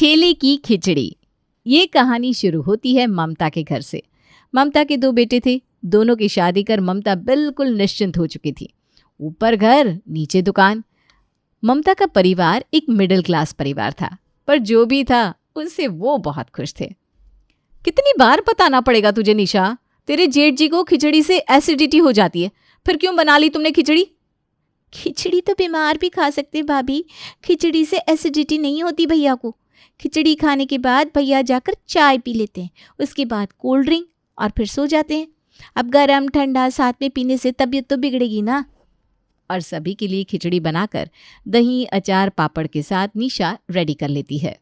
ठेले की खिचड़ी। ये कहानी शुरू होती है ममता के घर से। ममता के 2 बेटे थे। दोनों की शादी कर ममता बिल्कुल निश्चिंत हो चुकी थी। ऊपर घर, नीचे दुकान। ममता का परिवार एक मिडिल क्लास परिवार था, पर जो भी था उससे वो बहुत खुश थे। कितनी बार बताना पड़ेगा तुझे निशा, तेरे जेठ जी को खिचड़ी से एसिडिटी हो जाती है, फिर क्यों बना ली तुमने खिचड़ी? खिचड़ी तो बीमार भी खा सकते भाभी, खिचड़ी से एसिडिटी नहीं होती भैया को। खिचड़ी खाने के बाद भैया जाकर चाय पी लेते हैं, उसके बाद कोल्ड ड्रिंक और फिर सो जाते हैं। अब गरम ठंडा साथ में पीने से तबीयत तो बिगड़ेगी ना। और सभी के लिए खिचड़ी बनाकर दही, अचार, पापड़ के साथ निशा रेडी कर लेती है।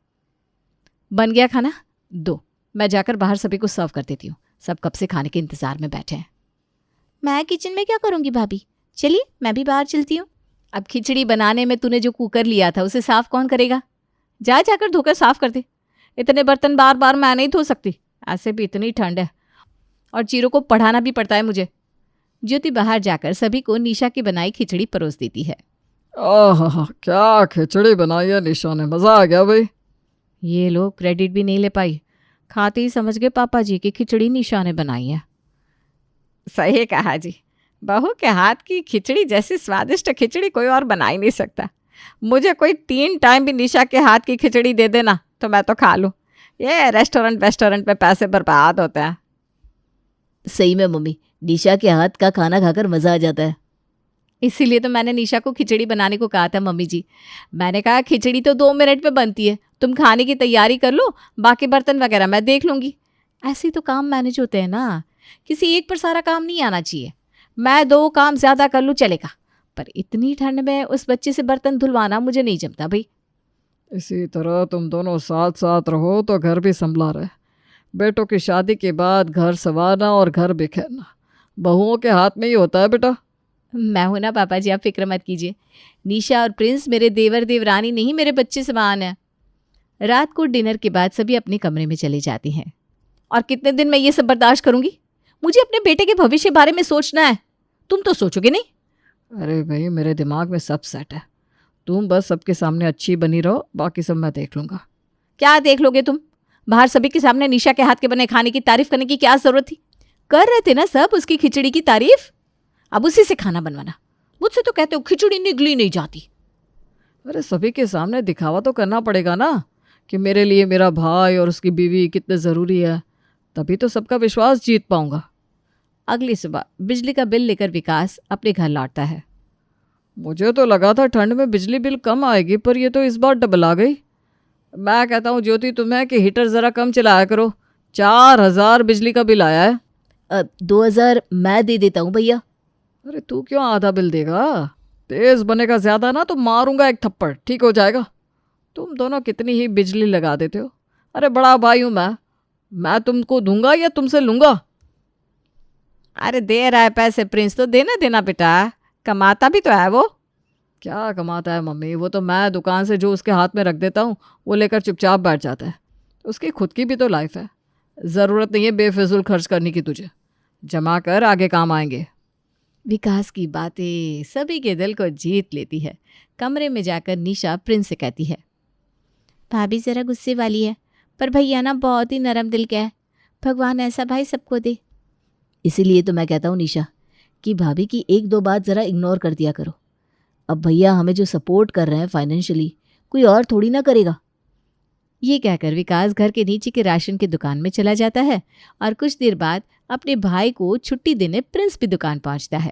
बन गया खाना? दो, मैं जाकर बाहर सभी को सर्व कर देती हूँ। सब कब से खाने के इंतजार में बैठे हैं। मैं किचन में क्या करूँगी भाभी, चलिए मैं भी बाहर चलती हूँ। अब खिचड़ी बनाने में तूने जो कुकर लिया था उसे साफ कौन करेगा? जाकर धोकर साफ कर दे। इतने बर्तन बार बार मैं नहीं धो सकती, ऐसे भी इतनी ठंड है और चीरों को पढ़ाना भी पड़ता है मुझे। ज्योति बाहर जाकर सभी को निशा की बनाई खिचड़ी परोस देती है। आहा, क्या खिचड़ी बनाई है निशा ने, मज़ा आ गया भाई। ये लोग क्रेडिट भी नहीं ले पाई, खाते ही समझ गए पापा जी की खिचड़ी निशा ने बनाई है। सही कहा जी, बहू के हाथ की खिचड़ी जैसी स्वादिष्ट खिचड़ी कोई और बना ही नहीं सकता। मुझे कोई 3 टाइम भी निशा के हाथ की खिचड़ी दे देना तो मैं तो खा लूँ। ये रेस्टोरेंट में पैसे बर्बाद होते हैं। सही में मम्मी, निशा के हाथ का खाना खाकर मज़ा आ जाता है। इसीलिए तो मैंने निशा को खिचड़ी बनाने को कहा था मम्मी जी। मैंने कहा खिचड़ी तो 2 मिनट में बनती है, तुम खाने की तैयारी कर लो, बाकी बर्तन वगैरह मैं देख लूँगी। ऐसे तो काम मैनेज होते हैं ना, किसी एक पर सारा काम नहीं आना चाहिए। मैं 2 काम ज़्यादा कर लूँ चलेगा, पर इतनी ठंड में उस बच्चे से बर्तन धुलवाना मुझे नहीं जमता भाई। इसी तरह तुम दोनों साथ साथ रहो तो घर भी संभला रहे। बेटों की शादी के बाद घर संवारना और घर बिखेरना बहुओं के हाथ में ही होता है बेटा। मैं हूं ना पापा जी, आप फिक्र मत कीजिए। निशा और प्रिंस मेरे देवर देवरानी नहीं, मेरे बच्चे समान हैं। रात को डिनर के बाद सभी अपने कमरे में चले जाते हैं। और कितने दिन मैं ये सब बर्दाश्त करूंगी? मुझे अपने बेटे के भविष्य के बारे में सोचना है, तुम तो सोचोगे नहीं। अरे भाई, मेरे दिमाग में सब सेट है, तुम बस सबके सामने अच्छी बनी रहो, बाकी सब मैं देख लूँगा। क्या देख लोगे तुम? बाहर सभी के सामने निशा के हाथ के बने खाने की तारीफ करने की क्या जरूरत थी? कर रहे थे ना सब उसकी खिचड़ी की तारीफ, अब उसी से खाना बनवाना। मुझसे तो कहते हो खिचड़ी निगली नहीं जाती। अरे सभी के सामने दिखावा तो करना पड़ेगा ना कि मेरे लिए मेरा भाई और उसकी बीवी कितने ज़रूरी है, तभी तो सबका विश्वास जीत पाऊंगा। अगली सुबह बिजली का बिल लेकर विकास अपने घर लौटता है। मुझे तो लगा था ठंड में बिजली बिल कम आएगी, पर ये तो इस बार डबल आ गई। मैं कहता हूँ ज्योति तुम्हें कि हीटर ज़रा कम चलाया करो, 4000 बिजली का बिल आया है। 2000 मैं दे देता हूँ भैया। अरे तू क्यों आधा बिल देगा? तेज बनेगा ज़्यादा ना तो मारूंगा एक थप्पड़, ठीक हो जाएगा। तुम दोनों कितनी ही बिजली लगा देते हो। अरे बड़ा भाई हूँ मैं तुमको दूंगा या तुमसे लूँगा? अरे दे रहा है पैसे प्रिंस, तो देना देना बेटा, कमाता भी तो है वो। क्या कमाता है मम्मी? वो तो मैं दुकान से जो उसके हाथ में रख देता हूँ वो लेकर चुपचाप बैठ जाता है। उसकी खुद की भी तो लाइफ है, ज़रूरत नहीं है बेफिजूल खर्च करने की। तुझे जमा कर, आगे काम आएंगे। विकास की बातें सभी के दिल को जीत लेती है। कमरे में जाकर निशा प्रिंस से कहती है, भाभी ज़रा गुस्से वाली है, पर भैया ना बहुत ही नरम दिल का है। भगवान ऐसा भाई सबको दे। इसीलिए तो मैं कहता हूँ निशा कि भाभी की 1-2 बात ज़रा इग्नोर कर दिया करो। अब भैया हमें जो सपोर्ट कर रहे हैं फाइनेंशियली, कोई और थोड़ी ना करेगा। ये कहकर विकास घर के नीचे के राशन की दुकान में चला जाता है और कुछ देर बाद अपने भाई को छुट्टी देने प्रिंस भी दुकान पहुंचता है।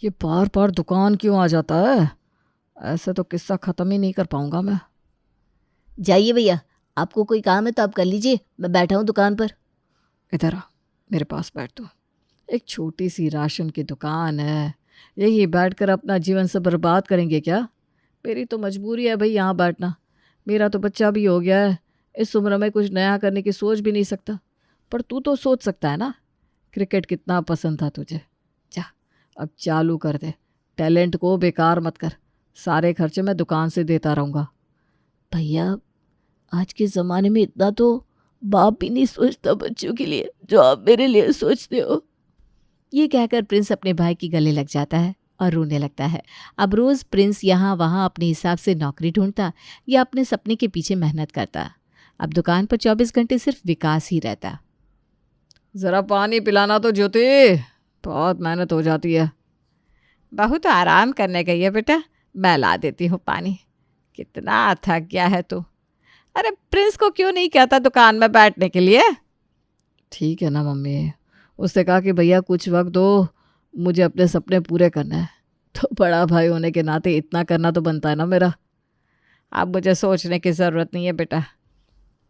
ये बार बार दुकान क्यों आ जाता है? ऐसे तो किस्सा ख़त्म ही नहीं कर पाऊंगा मैं। जाइए भैया, आपको कोई काम है तो आप कर लीजिए, मैं बैठा हूँ दुकान पर। इधर आ, मेरे पास बैठ। तो एक छोटी सी राशन की दुकान है, यही बैठकर अपना जीवन से बर्बाद करेंगे क्या? मेरी तो मजबूरी है भाई यहाँ बैठना। मेरा तो बच्चा भी हो गया है, इस उम्र में कुछ नया करने की सोच भी नहीं सकता। पर तू तो सोच सकता है ना। क्रिकेट कितना पसंद था तुझे, जा अब चालू कर दे। टैलेंट को बेकार मत कर, सारे खर्चे मैं दुकान से देता रहूँगा। भैया आज के ज़माने में इतना तो बाप भी नहीं सोचता बच्चों के लिए जो आप मेरे लिए सोचते हो। ये कहकर प्रिंस अपने भाई की गले लग जाता है और रोने लगता है। अब रोज़ प्रिंस यहाँ वहाँ अपने हिसाब से नौकरी ढूंढता या अपने सपने के पीछे मेहनत करता। अब दुकान पर 24 घंटे सिर्फ विकास ही रहता। ज़रा पानी पिलाना तो ज्योति, बहुत मेहनत हो जाती है। बहू तो आराम करने गई है बेटा, मैं ला देती हूँ पानी। कितना थक गया है तू। अरे प्रिंस को क्यों नहीं कहता दुकान में बैठने के लिए? ठीक है ना मम्मी, उसने कहा कि भैया कुछ वक्त दो, मुझे अपने सपने पूरे करना है। तो बड़ा भाई होने के नाते इतना करना तो बनता है ना मेरा। अब मुझे सोचने की ज़रूरत नहीं है बेटा,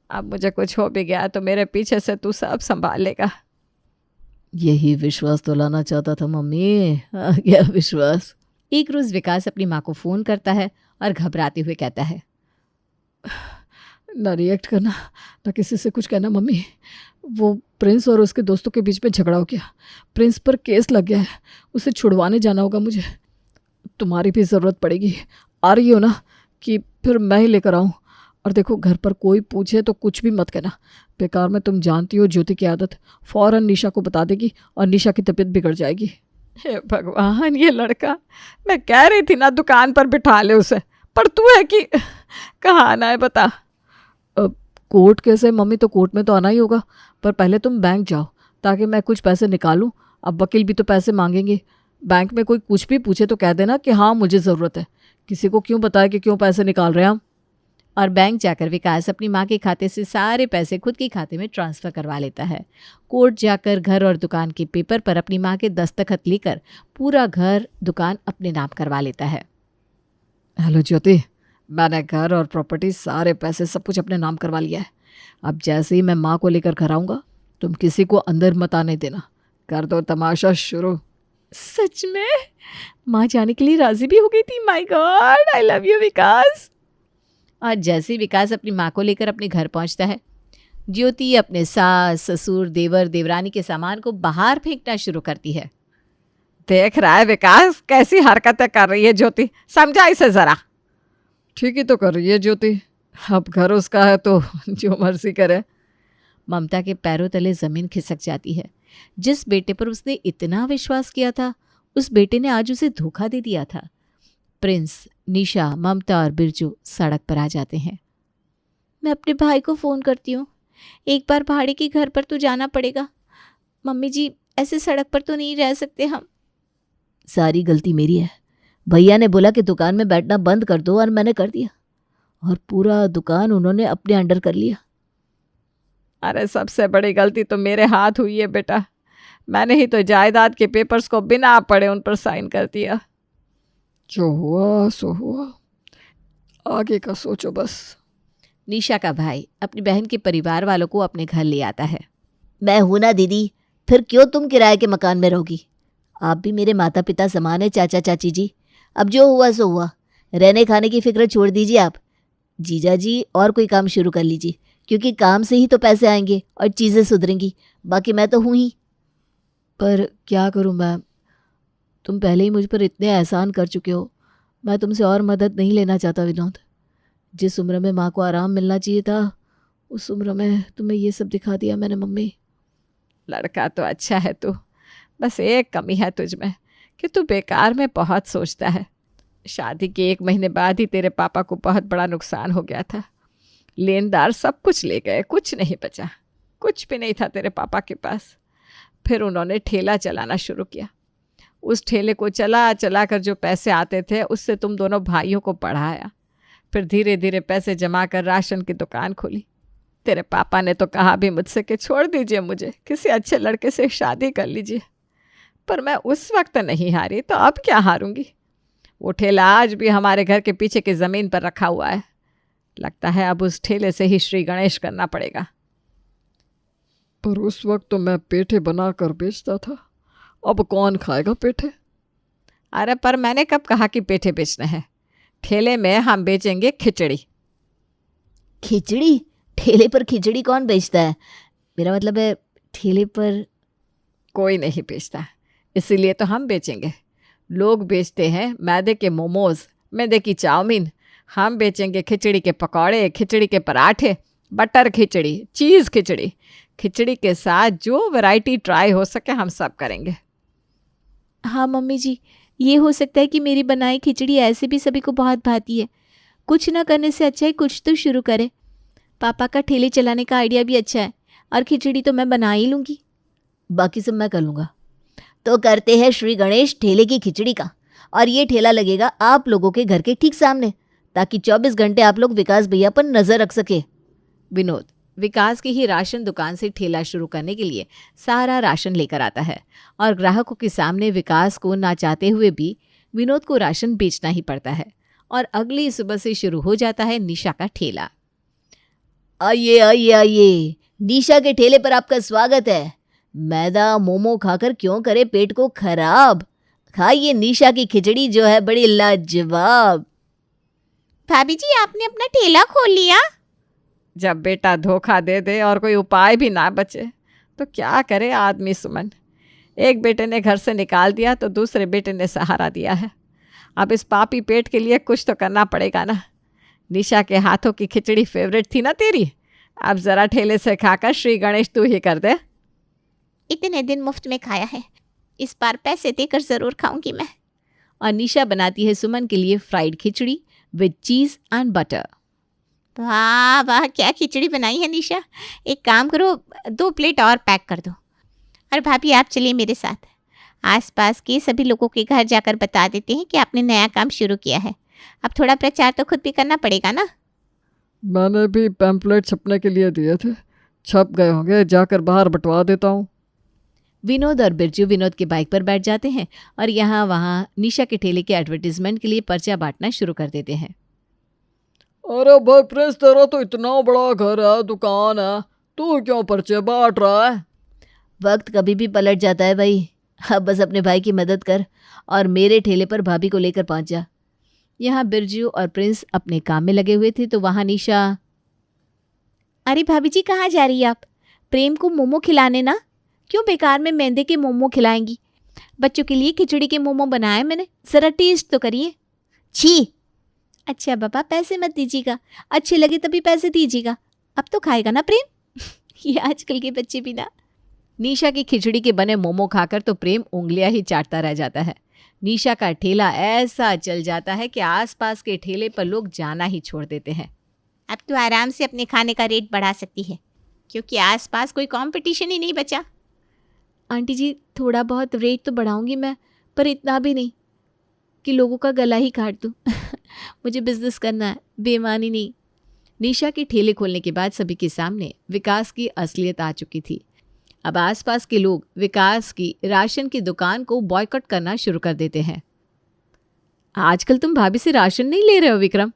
अब मुझे कुछ हो भी गया तो मेरे पीछे से तू सब संभाल लेगा। यही विश्वास तो लाना चाहता था मम्मी, आ गया विश्वास। एक रोज़ विकास अपनी माँ को फ़ोन करता है और घबराते हुए कहता है, ना रिएक्ट करना, ना किसी से कुछ कहना मम्मी। वो प्रिंस और उसके दोस्तों के बीच में झगड़ा हो गया, प्रिंस पर केस लग गया है, उसे छुड़वाने जाना होगा मुझे। तुम्हारी भी ज़रूरत पड़ेगी, आ रही हो ना कि फिर मैं ही लेकर आऊँ? और देखो घर पर कोई पूछे तो कुछ भी मत कहना, बेकार में तुम जानती हो ज्योति की आदत, फ़ौरन निशा को बता देगी और निशा की तबीयत बिगड़ जाएगी। हे भगवान, ये लड़का, मैं कह रही थी ना दुकान पर बिठा ले उसे, पर तू है कि कहाँ आना है बता। कोर्ट कैसे मम्मी, तो कोर्ट में तो आना ही होगा, पर पहले तुम बैंक जाओ ताकि मैं कुछ पैसे निकालूं। अब वकील भी तो पैसे मांगेंगे। बैंक में कोई कुछ भी पूछे तो कह देना कि हाँ मुझे ज़रूरत है, किसी को क्यों बताए कि क्यों पैसे निकाल रहे हैं हम। और बैंक जाकर विकास अपनी माँ के खाते से सारे पैसे खुद के खाते में ट्रांसफ़र करवा लेता है। कोर्ट जाकर घर और दुकान के पेपर पर अपनी माँ के दस्तखत लेकर पूरा घर दुकान अपने नाम करवा लेता है। हेलो ज्योति, मैंने घर और प्रॉपर्टी सारे पैसे सब कुछ अपने नाम करवा लिया है। अब जैसे ही मैं माँ को लेकर घर आऊँगा, तुम किसी को अंदर मत आने देना, कर दो तमाशा शुरू। सच में? माँ जाने के लिए राजी भी हो गई थी? My god, I love you Vikas. और जैसे ही विकास अपनी माँ को लेकर अपने घर पहुँचता है, ज्योति अपने सास ससुर देवर देवरानी के सामान को बाहर फेंकना शुरू करती है। देख रहा है विकास कैसी हरकतें कर रही है ज्योति, समझा इसे ज़रा। ठीक ही तो कर रही है ज्योति, अब घर उसका है तो जो मर्जी करे। ममता के पैरों तले ज़मीन खिसक जाती है। जिस बेटे पर उसने इतना विश्वास किया था, उस बेटे ने आज उसे धोखा दे दिया था। प्रिंस, निशा, ममता और बिरजू सड़क पर आ जाते हैं। मैं अपने भाई को फ़ोन करती हूँ, एक बार भाड़े के घर पर तो जाना पड़ेगा। मम्मी जी, ऐसे सड़क पर तो नहीं रह सकते हम। सारी गलती मेरी है। भैया ने बोला कि दुकान में बैठना बंद कर दो और मैंने कर दिया, और पूरा दुकान उन्होंने अपने अंडर कर लिया। अरे सबसे बड़ी गलती तो मेरे हाथ हुई है बेटा, मैंने ही तो जायदाद के पेपर्स को बिना पढ़े उन पर साइन कर दिया। जो हुआ सो हुआ, आगे का सोचो बस। निशा का भाई अपनी बहन के परिवार वालों को अपने घर ले आता है। मैं हूं ना दीदी, फिर क्यों तुम किराए के मकान में रहोगी? आप भी मेरे माता पिता समान है चाचा चाची जी। अब जो हुआ सो हुआ, रहने खाने की फिक्र छोड़ दीजिए आप। जीजा जी और कोई काम शुरू कर लीजिए, क्योंकि काम से ही तो पैसे आएंगे और चीज़ें सुधरेंगी। बाकी मैं तो हूँ ही। पर क्या करूं मैं, तुम पहले ही मुझ पर इतने एहसान कर चुके हो। मैं तुमसे और मदद नहीं लेना चाहता विनोद। जिस उम्र में माँ को आराम मिलना चाहिए था, उस उम्र में तुम्हें ये सब दिखा दिया मैंने मम्मी। लड़का तो अच्छा है तू, बस एक कमी है तुझ में कि तू बेकार में बहुत सोचता है। शादी के 1 महीने बाद ही तेरे पापा को बहुत बड़ा नुकसान हो गया था। लेनदार सब कुछ ले गए, कुछ नहीं बचा, कुछ भी नहीं था तेरे पापा के पास। फिर उन्होंने ठेला चलाना शुरू किया। उस ठेले को चला चला कर जो पैसे आते थे उससे तुम दोनों भाइयों को पढ़ाया। फिर धीरे धीरे पैसे जमा कर राशन की दुकान खोली। तेरे पापा ने तो कहा भी मुझसे कि छोड़ दीजिए, मुझे किसी अच्छे लड़के से शादी कर लीजिए, पर मैं उस वक्त नहीं हारी, तो अब क्या हारूंगी। वो ठेला आज भी हमारे घर के पीछे की ज़मीन पर रखा हुआ है। लगता है अब उस ठेले से ही श्री गणेश करना पड़ेगा। पर उस वक्त तो मैं पेठे बना कर बेचता था, अब कौन खाएगा पेठे? अरे पर मैंने कब कहा कि पेठे बेचने हैं? ठेले में हम बेचेंगे खिचड़ी। खिचड़ी? ठेले पर खिचड़ी कौन बेचता है? मेरा मतलब है ठेले पर कोई नहीं बेचता, इसीलिए तो हम बेचेंगे। लोग बेचते हैं मैदे के मोमोज, मैदे की चाउमीन, हम बेचेंगे खिचड़ी के पकौड़े, खिचड़ी के पराठे, बटर खिचड़ी, चीज़ खिचड़ी। खिचड़ी के साथ जो वैरायटी ट्राई हो सके हम सब करेंगे। हाँ मम्मी जी, ये हो सकता है कि मेरी बनाई खिचड़ी ऐसे भी सभी को बहुत भाती है। कुछ ना करने से अच्छा है कुछ तो शुरू करे। पापा का ठेले चलाने का आइडिया भी अच्छा है और खिचड़ी तो मैं बना ही लूँगी। बाकी सब मैं कर लूँगा। तो करते हैं श्री गणेश ठेले की खिचड़ी का, और ये ठेला लगेगा आप लोगों के घर के ठीक सामने, ताकि 24 घंटे आप लोग विकास भैया पर नजर रख सके। विनोद विकास की ही राशन दुकान से ठेला शुरू करने के लिए सारा राशन लेकर आता है और ग्राहकों के सामने विकास को ना चाहते हुए भी विनोद को राशन बेचना ही पड़ता है। और अगली सुबह से शुरू हो जाता है निशा का ठेला। आइए आइए आइए, निशा के ठेले पर आपका स्वागत है। मैदा मोमो खाकर क्यों करे पेट को खराब, खाइए निशा की खिचड़ी जो है बड़ी लाजवाब। भाभी जी आपने अपना ठेला खोल लिया? जब बेटा धोखा दे दे और कोई उपाय भी ना बचे तो क्या करे आदमी सुमन। एक बेटे ने घर से निकाल दिया तो दूसरे बेटे ने सहारा दिया है। अब इस पापी पेट के लिए कुछ तो करना पड़ेगा ना। निशा के हाथों की खिचड़ी फेवरेट थी ना तेरी, अब ज़रा ठेले से खाकर श्री गणेश तू ही कर दे। इतने दिन मुफ्त में खाया है, इस बार पैसे देकर ज़रूर खाऊंगी मैं। और निशा बनाती है सुमन के लिए fried khichdi with cheese and butter. वाह वाह क्या खिचड़ी बनाई है निशा। एक काम करो 2 प्लेट और पैक कर दो। और भाभी आप चलिए मेरे साथ, आसपास के सभी लोगों के घर जाकर बता देते हैं कि आपने नया काम शुरू किया है। अब थोड़ा प्रचार तो खुद भी करना पड़ेगा ना। मैंने भी पैम्पलेट छपने के लिए दिए थे, छप गए होंगे, जाकर बाहर बंटवा देता हूँ। विनोद और बिरजू विनोद के बाइक पर बैठ जाते हैं और यहाँ वहाँ निशा के ठेले के एडवर्टीजमेंट के लिए पर्चा बांटना शुरू कर देते हैं। अरे भाई प्रिंस, तेरा तो इतना बड़ा घर है, दुकान है, तू क्यों पर्चे बांट रहा है? वक्त कभी भी पलट जाता है भाई, अब बस अपने भाई की मदद कर और मेरे ठेले पर भाभी को लेकर पहुंच जा। यहाँ बिरजू और प्रिंस अपने काम में लगे हुए थे तो वहाँ निशा, अरे भाभी जी कहाँ जा रही है आप? प्रेम को मोमो खिलाने ना, क्यों बेकार में मैदे के मोमो खिलाएंगी? बच्चों के लिए खिचड़ी के मोमो बनाए मैंने, ज़रा टेस्ट तो करिए। छी। अच्छा पापा पैसे मत दीजिएगा, अच्छे लगे तभी पैसे दीजिएगा, अब तो खाएगा ना प्रेम। ये आजकल के बच्चे भी ना। निशा की खिचड़ी के बने मोमो खाकर तो प्रेम उंगलियां ही चाटता रह जाता है। निशा का ठेला ऐसा चल जाता है कि आसपास के ठेले पर लोग जाना ही छोड़ देते हैं। अब तो आराम से अपने खाने का रेट बढ़ा सकती है, क्योंकि आसपास कोई कंपटीशन ही नहीं बचा। आंटी जी थोड़ा बहुत रेट तो बढ़ाऊंगी मैं, पर इतना भी नहीं कि लोगों का गला ही काट दूँ। मुझे बिजनेस करना है, बेईमानी नहीं। निशा के ठेले खोलने के बाद सभी के सामने विकास की असलियत आ चुकी थी। अब आसपास के लोग विकास की राशन की दुकान को बॉयकॉट करना शुरू कर देते हैं। आजकल तुम भाभी से राशन नहीं ले रहे हो विक्रम?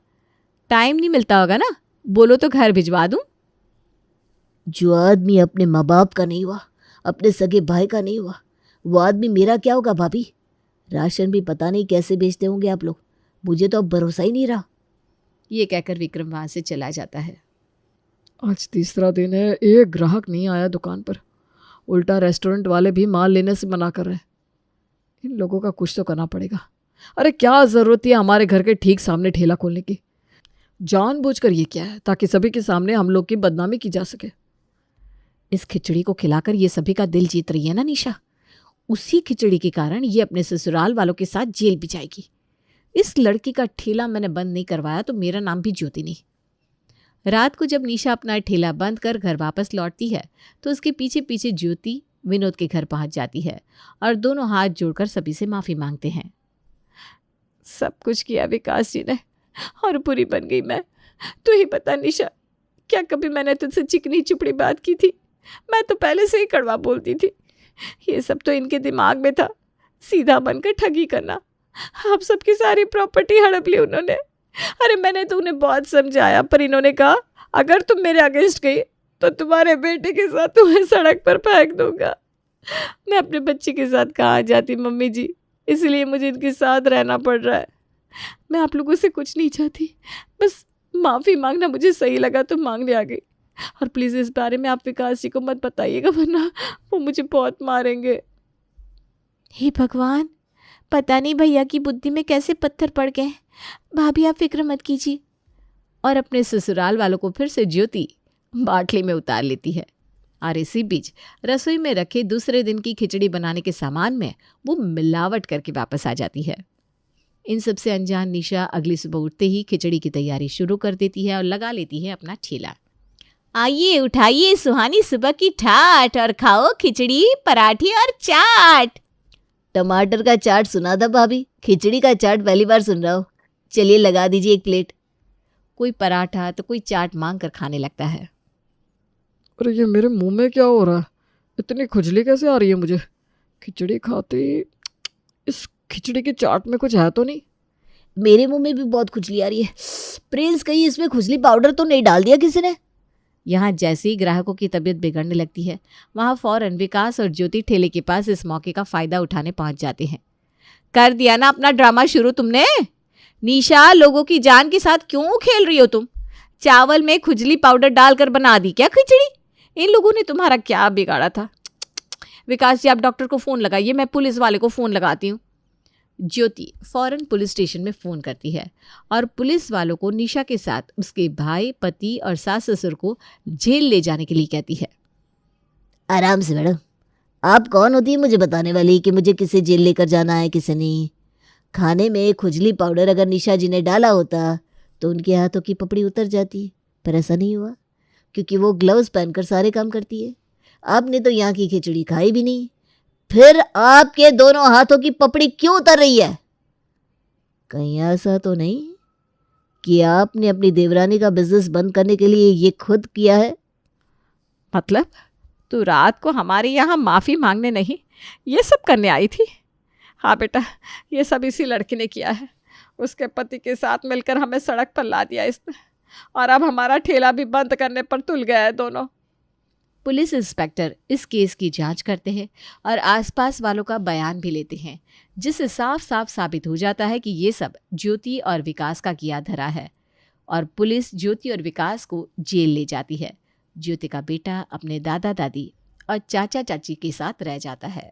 टाइम नहीं मिलता होगा ना, बोलो तो घर भिजवा दूं। जो आदमी अपने माँ बाप का नहीं हुआ, अपने सगे भाई का नहीं हुआ, वो आदमी मेरा क्या होगा भाभी? राशन भी पता नहीं कैसे बेचते होंगे आप लोग, मुझे तो अब भरोसा ही नहीं रहा। ये कहकर विक्रम वहां से चला जाता है। आज तीसरा दिन है, एक ग्राहक नहीं आया दुकान पर, उल्टा रेस्टोरेंट वाले भी माल लेने से मना कर रहे हैं। इन लोगों का कुछ तो करना पड़ेगा। अरे क्या ज़रूरत है हमारे घर के ठीक सामने ठेला खोलने की? जानबूझकर ये क्या है, ताकि सभी के सामने हम लोग की बदनामी की जा सके। इस खिचड़ी को खिलाकर ये सभी का दिल जीत रही है ना निशा, उसी खिचड़ी के कारण ये अपने ससुराल वालों के साथ जेल भी जाएगी। इस लड़की का ठेला मैंने बंद नहीं करवाया तो मेरा नाम भी ज्योति नहीं। रात को जब निशा अपना ठेला बंद कर घर वापस लौटती है तो उसके पीछे पीछे ज्योति विनोद के घर पहुंच जाती है और दोनों हाथ जोड़कर सभी से माफ़ी मांगते हैं। सब कुछ किया विकास जी ने और बुरी बन गई मैं। तू ही बता निशा, क्या कभी मैंने तुझसे चिकनी चुपड़ी बात की थी? मैं तो पहले से ही कड़वा बोलती थी। ये सब तो इनके दिमाग में था, सीधा बनकर ठगी करना। आप सबकी सारी प्रॉपर्टी हड़प ली उन्होंने। अरे मैंने तो उन्हें बहुत समझाया, पर इन्होंने कहा अगर तुम मेरे अगेंस्ट गई तो तुम्हारे बेटे के साथ तुम्हें सड़क पर फेंक दूंगा। मैं अपने बच्चे के साथ कहाँ जाती मम्मी जी, इसलिए मुझे इनके साथ रहना पड़ रहा है। मैं आप लोगों से कुछ नहीं चाहती, बस माफ़ी मांगना मुझे सही लगा तो मांगने आ गई। और प्लीज़ इस बारे में आप विकास जी को मत बताइएगा, वरना वो मुझे बहुत मारेंगे। हे भगवान, पता नहीं भैया की बुद्धि में कैसे पत्थर पड़ गए। भाभी आप फिक्र मत कीजिए। और अपने ससुराल वालों को फिर से ज्योति बाटली में उतार लेती है। और इसी बीच रसोई में रखे दूसरे दिन की खिचड़ी बनाने के सामान में वो मिलावट करके वापस आ जाती है। इन सब से अनजान निशा अगली सुबह उठते ही खिचड़ी की तैयारी शुरू कर देती है और लगा लेती है अपना ठेला। आइए उठाइए सुहानी सुबह की ठाठ और खाओ खिचड़ी, पराठे और चाट। टमाटर का चाट सुना था भाभी, खिचड़ी का चाट पहली बार सुन रहा हूँ। चलिए लगा दीजिए एक प्लेट। कोई पराठा तो कोई चाट मांग कर खाने लगता है। अरे ये मेरे मुंह में क्या हो रहा है? इतनी खुजली कैसे आ रही है मुझे? खिचड़ी खाते ही इस खिचड़ी के चाट में कुछ है तो नहीं? मेरे मुंह में भी बहुत खुजली आ रही है। प्रिंस, कहीं इसमें खुजली पाउडर तो नहीं डाल दिया किसी ने? यहाँ जैसे ही ग्राहकों की तबीयत बिगड़ने लगती है, वहाँ फौरन विकास और ज्योति ठेले के पास इस मौके का फायदा उठाने पहुंच जाते हैं। कर दिया ना अपना ड्रामा शुरू तुमने? निशा, लोगों की जान के साथ क्यों खेल रही हो तुम? चावल में खुजली पाउडर डालकर बना दी क्या खिचड़ी? इन लोगों ने तुम्हारा क्या बिगाड़ा था? विकास जी, आप डॉक्टर को फ़ोन लगाइए, मैं पुलिस वाले को फ़ोन लगाती हूँ। ज्योति फौरन पुलिस स्टेशन में फ़ोन करती है और पुलिस वालों को निशा के साथ उसके भाई, पति और सास ससुर को जेल ले जाने के लिए कहती है। आराम से मैडम, आप कौन होती है मुझे बताने वाली कि मुझे किसे जेल लेकर जाना है किसे नहीं? खाने में खुजली पाउडर अगर निशा जी ने डाला होता तो उनके हाथों की पपड़ी उतर जाती, पर ऐसा नहीं हुआ क्योंकि वो ग्लव्स पहनकर सारे काम करती है। आपने तो यहाँ की खिचड़ी खाई भी नहीं, फिर आपके दोनों हाथों की पपड़ी क्यों उतर रही है? कहीं ऐसा तो नहीं कि आपने अपनी देवरानी का बिजनेस बंद करने के लिए ये खुद किया है? मतलब तू रात को हमारे यहाँ माफ़ी मांगने नहीं, ये सब करने आई थी? हाँ बेटा, ये सब इसी लड़की ने किया है। उसके पति के साथ मिलकर हमें सड़क पर ला दिया इसने, और अब हमारा ठेला भी बंद करने पर तुल गया है दोनों। पुलिस इंस्पेक्टर इस केस की जांच करते हैं और आसपास वालों का बयान भी लेते हैं, जिससे साफ साफ साबित हो जाता है कि ये सब ज्योति और विकास का किया धरा है, और पुलिस ज्योति और विकास को जेल ले जाती है। ज्योति का बेटा अपने दादा दादी और चाचा चाची के साथ रह जाता है।